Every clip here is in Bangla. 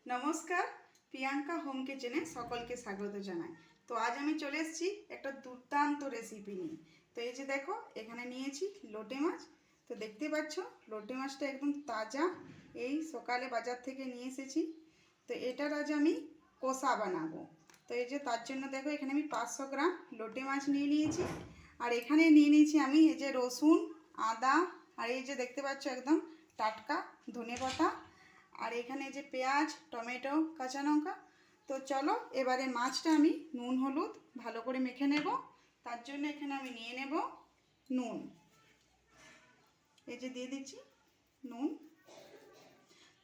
নমস্কার, প্রিয়াঙ্কা হোম কিচেনে সকলকে স্বাগত জানাই। তো আজ আমি চলে এসেছি একটা দুর্দান্ত রেসিপি নিয়ে। তো এই যে দেখো, এখানে নিয়েছি লোটে মাছ। তো দেখতে পাচ্ছ লোটে মাছটা একদম তাজা, এই সকালে বাজার থেকে নিয়ে এসেছি। তো এটার আজ আমি কষা বানাবো। তো এই যে তার জন্য দেখো, এখানে আমি 500 গ্রাম লোটে মাছ নিয়ে নিয়েছি। আর এখানে নিয়ে নিয়েছি আমি এই যে রসুন, আদা, আর এই যে দেখতে পাচ্ছ একদম টাটকা ধনেপাতা, আর এখানে যে পেঁয়াজ, টমেটো, কাঁচা লঙ্কা। তো চলো এবারে মাছটা আমি নুন হলুদ ভালো করে মেখে নেব। তার জন্য এখানে আমি নিয়ে নেব নুন, এই যে দিয়ে দিচ্ছি নুন।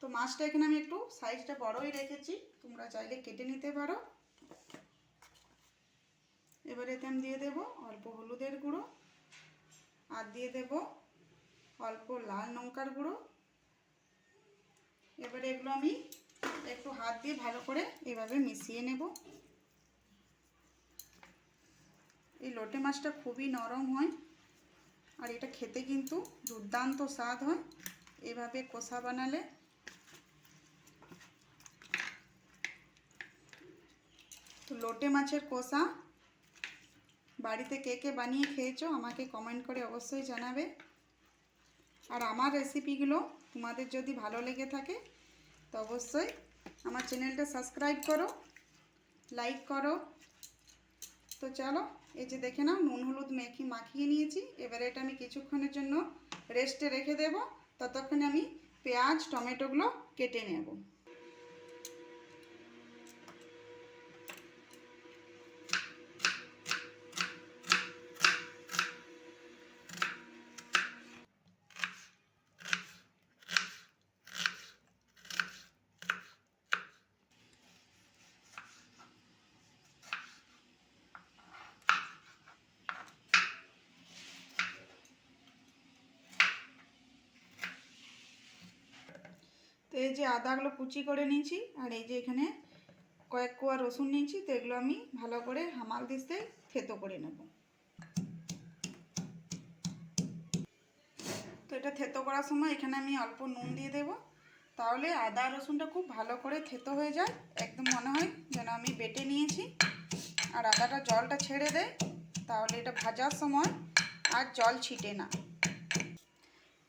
তো মাছটা এখানে আমি একটু সাইজটা বড়ই রেখেছি, তোমরা চাইলে কেটে নিতে পারো। এবারে এতে আমি দিয়ে দেব অল্প হলুদের গুঁড়ো, আর দিয়ে দেব অল্প লাল লঙ্কার গুঁড়ো। এবারে এগুলো আমি একটু হাত দিয়ে ভালো করে এভাবে মিশিয়ে নেব। এই লোটে মাছটা খুবই নরম হয়, আর এটা খেতে কিন্তু দুর্দান্ত স্বাদ হয় এভাবে কষা বানালে। তো লোটে মাছের কষা বাড়িতে কে কে বানিয়ে খেয়েছো আমাকে কমেন্ট করে অবশ্যই জানাবে। আর আমার রেসিপিগুলো তোমাদের যদি ভালো লেগে থাকে তো অবশ্যই আমার চ্যানেলটা সাবস্ক্রাইব করো, লাইক করো। তো চলো এই যে দেখে নাও, নুন হলুদ মাখিয়ে নিয়েছি। এবারে এটা আমি কিছুক্ষণের জন্য রেস্টে রেখে দেব। ততক্ষণে আমি পেঁয়াজ টমেটোগুলো কেটে নেব। তো এই যে আদাগুলো কুচি করে নিয়েছি, আর এই যে এখানে কয়েক কোয়া রসুন নিয়েছি। তো এগুলো আমি ভালো করে হামাল দিস্তে থেতো করে নেব। তো এটা থেতো করার সময় এখানে আমি অল্প নুন দিয়ে দেব, তাহলে আদা রসুনটা খুব ভালো করে থেতো হয়ে যায়। একদম মনে হয় যেন আমি বেটে নিয়েছি। আর আদাটা জলটা ছেড়ে দেয়, তাহলে এটা ভাজার সময় আর জল ছিটে না।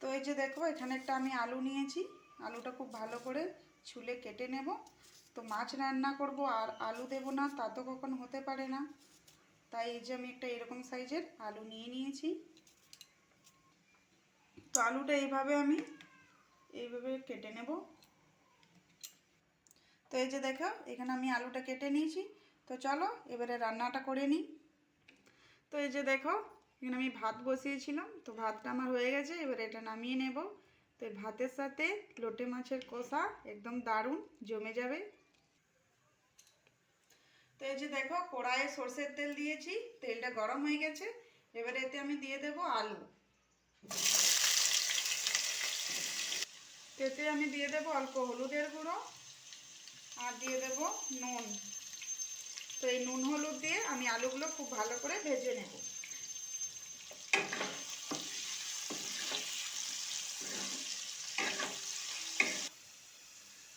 তো এই যে দেখো, এখানে একটা আমি আলু নিয়েছি। আলুটা খুব ভালো করে ছুলে কেটে নেব। তো মাছ রান্না করব আর আলু দেবো না, তা তো কখনো হতে পারে না। তাই এই যে আমি একটা এরকম সাইজের আলু নিয়ে নিয়েছি। তো আলুটা এইভাবে কেটে নেব। তো এই যে দেখো, এখানে আমি আলুটা কেটে নিয়েছি। তো চলো এবারে রান্নাটা করে নিই। তো এই যে দেখো, এখানে আমি ভাত বসিয়েছিলাম। তো ভাতটা আমার হয়ে গেছে, এবারে এটা নামিয়ে নেব। তো এই ভাতের সাথে লোটে মাছের কষা একদম দারুণ জমে যাবে। তো এই যে দেখো, কড়াইয়ে সরষের তেল দিয়েছি, তেলটা গরম হয়ে গেছে। এবারে এতে আমি দিয়ে দেব আলু। এতে আমি দিয়ে দেব অল্প হলুদের গুঁড়ো, আর দিয়ে দেব নুন। তো এই নুন হলুদ দিয়ে আমি আলুগুলো খুব ভালো করে ভেজে নেব।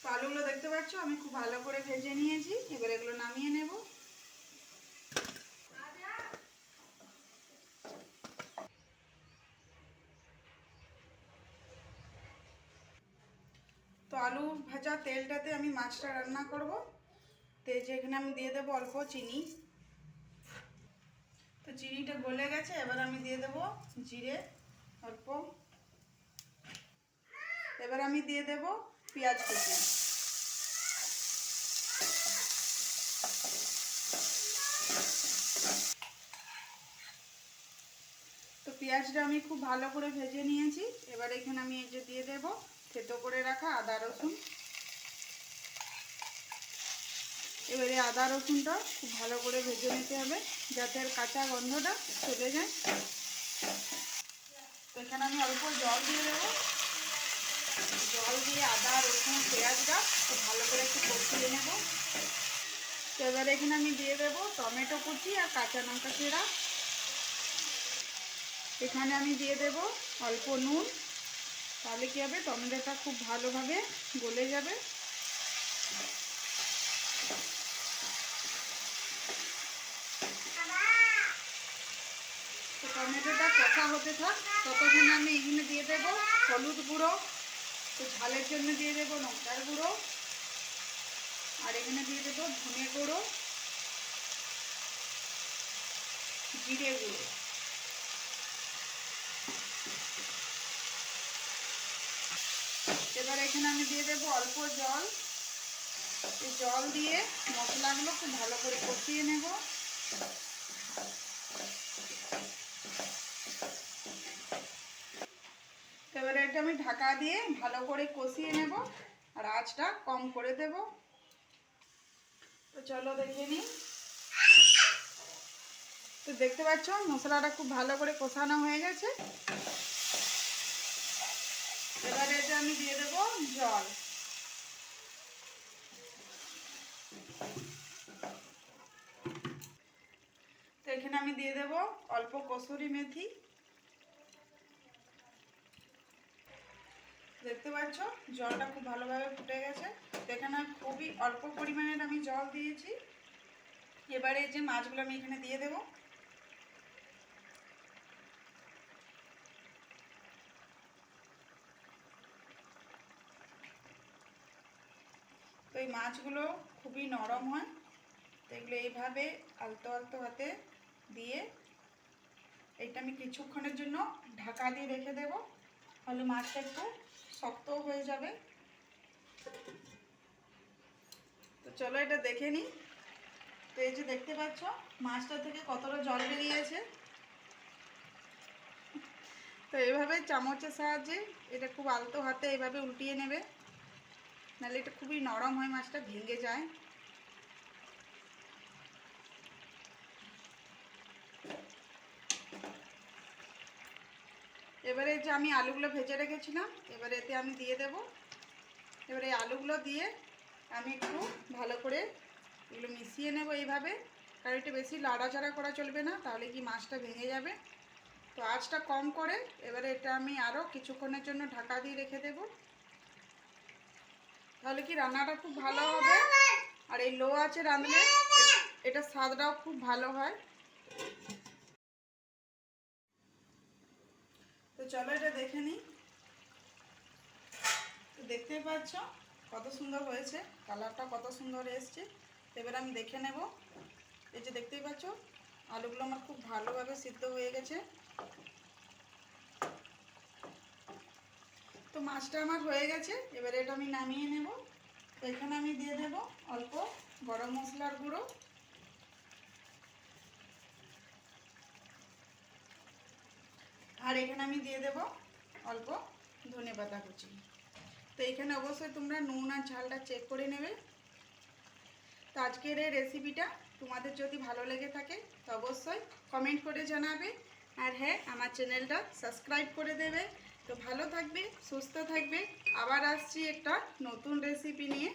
তো আলুগুলো দেখতে পাচ্ছ আমি খুব ভালো করে ভেজে নিয়েছি। এবার এগুলো নামিয়ে নেব। তো আলু ভাজা তেলটাতে আমি মাছটা রান্না করব। তো এই যে এখানে আমি দিয়ে দেবো অল্প চিনি। তো চিনিটা গলে গেছে, এবার আমি দিয়ে দেবো জিরে অল্প। এবার আমি দিয়ে দেব পেঁয়াজ কুচি। তো পেঁয়াজটা আমি খুব ভালো করে ভেজে নিয়েছি। এবার এখানে আমি এই যে দিয়ে দেব থেতো করে রাখা আদা রসুন। এবারে আদা রসুনটা খুব ভালো করে ভেজে নিতে হবে, যাতে কাঁচা গন্ধটা চলে যায়। এখানে আমি অল্প জল দিয়ে দেবো। জল দিয়ে আদা রসুন পেঁয়াজটা খুব ভালো করে একটু কষিয়ে নেব। তো এবারে এখানে আমি দিয়ে দেবো টমেটো কুচি আর কাঁচা লঙ্কা চেরা। এখানে আমি দিয়ে দেব অল্প নুন, তাহলে কী হবে টমেটোটা খুব ভালোভাবে গলে যাবে। তো টমেটোটা কষা হতে থাক, ততক্ষণে আমি এখানে দিয়ে দেব হলুদ গুঁড়ো, তো ঝালের জন্য দিয়ে দেবো লঙ্কার গুঁড়ো, আর এখানে দিয়ে দেবো ধনে গুঁড়ো, জিরে গুঁড়ো। এবার এখানে আমি দিয়ে দেবো অল্প জল। এই জল দিয়ে মশলাগুলো খুব ভালো করে কষিয়ে নেব। এবারে এটা আমি ঢাকা দিয়ে ভালো করে কষিয়ে নেব, আর আঁচটা কম করে দেব। তো চলো দেখে নিই। তো দেখতে পাচ্ছ মশলাটা খুব ভালো করে কষানো হয়ে গেছে। এবারে এটা আমি দিয়ে দেব জল। তো এখানে আমি দিয়ে দেব অল্প কসুরি মেথি। দেখতে পাচ্ছ জলটা খুব ভালোভাবে ফুটে গেছে। তো এখানে খুবই অল্প পরিমাণের আমি জল দিয়েছি। এবারে যে মাছগুলো আমি এখানে দিয়ে দেব। তো এই মাছগুলো খুবই নরম হয়, তো এগুলো এইভাবে আলতো আলতো হাতে দিয়ে এটা আমি কিছুক্ষণের জন্য ঢাকা দিয়ে রেখে দেব, তাহলে মাছটা একটু শক্ত হয়ে যাবে। তো চলো এটা দেখে নিই। তো এই যে দেখতে পাচ্ছ মাছটা থেকে কতটা জল বেরিয়েছে। তো এইভাবে চামচের সাহায্যে এটা খুব আলতো হাতে এইভাবে উল্টিয়ে নেবে, নাহলে এটা খুবই নরম হয়, মাছটা ভেঙে যায়। এবারে যে আমি আলুগুলো ভেজে রেখেছিলাম, এবারে এতে আমি দিয়ে দেব। এবারে এই আলুগুলো দিয়ে আমি একটু ভালো করে এগুলো মিশিয়ে নেব এইভাবে, কারণ এটা বেশি লাড়াচাড়া করা চলবে না, তাহলে কি মাছটা ভেঙে যাবে। তো আঁচটা কম করে এবারে এটা আমি আরও কিছুক্ষণের জন্য ঢাকা দিয়ে রেখে দেব, তাহলে কি রান্নাটা খুব ভালো হবে। আর এই লো আঁচে রাঁধলে এটা স্বাদটাও খুব ভালো হয়। তো চলো এটা দেখে নিই। তো দেখতেই পাচ্ছ কত সুন্দর হয়েছে, কালারটা কত সুন্দর এসছে। এবার আমি দেখে নেব। এই যে দেখতেই পাচ্ছ আলুগুলো আমার খুব ভালোভাবে সিদ্ধ হয়ে গেছে। তো মাছটা আমার হয়ে গেছে, এবারে এটা আমি নামিয়ে নেব। তো এখানে আমি দিয়ে দেব অল্প গরম মশলার গুঁড়ো, আর এখানে আমি দিয়ে দেব অল্প ধনেপাতা কুচি। তো এখানে অবশ্যই তোমরা নুন আর ঝালটা চেক করে নেবে। তো আজকের এই রেসিপিটা তোমাদের যদি ভালো লেগে থাকে তো অবশ্যই কমেন্ট করে জানাবে, আর হ্যাঁ আমার চ্যানেলটা সাবস্ক্রাইব করে দেবে। তো ভালো থাকবে, সুস্থ থাকবে, আবার আসছি একটা নতুন রেসিপি নিয়ে।